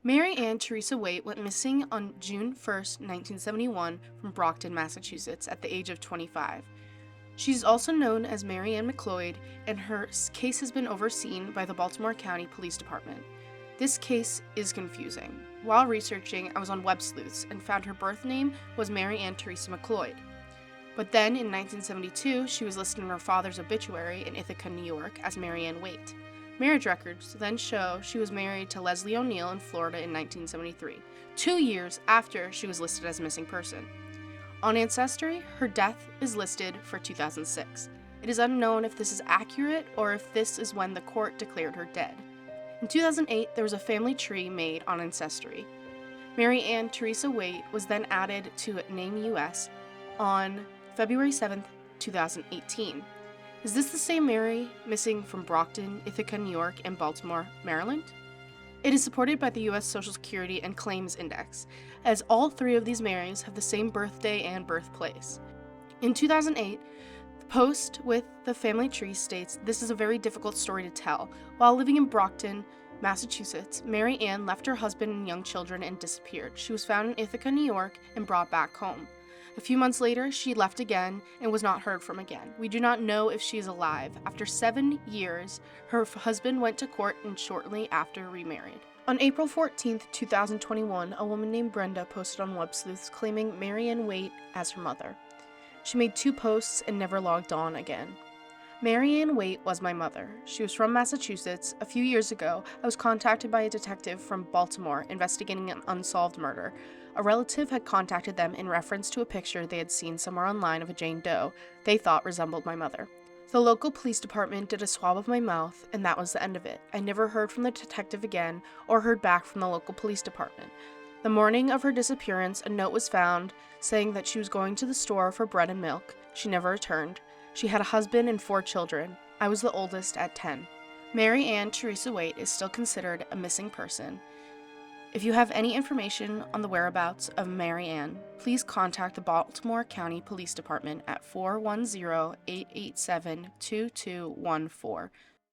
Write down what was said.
Mary Ann Teresa Waite went missing on June 1st, 1971, from Brockton, Massachusetts, at the age of 25. She's also known as Mary Ann McLeod, and her case has been overseen by the Baltimore County Police Department. This case is confusing. While researching, I was on Web Sleuths and found her birth name was Mary Ann Teresa McLeod. But then, in 1972, she was listed in her father's obituary in Ithaca, New York, as Mary Ann Waite. Marriage records then show she was married to Leslie O'Neill in Florida in 1973, 2 years after she was listed as a missing person. On Ancestry, her death is listed for 2006. It is unknown if this is accurate or if this is when the court declared her dead. In 2008, there was a family tree made on Ancestry. Mary Ann Teresa Waite was then added to Name US on February 7th, 2018. Is this the same Mary missing from Brockton, Ithaca, New York, and Baltimore, Maryland? It is supported by the U.S. Social Security and Claims Index, as all three of these Marys have the same birthday and birthplace. In 2008, the post with the family tree states, "This is a very difficult story to tell. While living in Brockton, Massachusetts, Mary Ann left her husband and young children and disappeared. She was found in Ithaca, New York, and brought back home. A few months later, she left again and was not heard from again. We do not know if she is alive. After 7 years, her husband went to court and shortly after remarried." On April 14th, 2021, a woman named Brenda posted on Web Sleuths claiming Mary Ann Waite as her mother. She made 2 posts and never logged on again. Mary Ann Waite was my mother. She was from Massachusetts. A few years ago, I was contacted by a detective from Baltimore investigating an unsolved murder. A relative had contacted them in reference to a picture they had seen somewhere online of a Jane Doe they thought resembled my mother. The local police department did a swab of my mouth, and that was the end of it. I never heard from the detective again or heard back from the local police department. The morning of her disappearance, a note was found saying that she was going to the store for bread and milk. She never returned. She had a husband and 4 children. I was the oldest at 10. Mary Ann Teresa Waite is still considered a missing person. If you have any information on the whereabouts of Mary Ann, please contact the Baltimore County Police Department at 410-887-2214.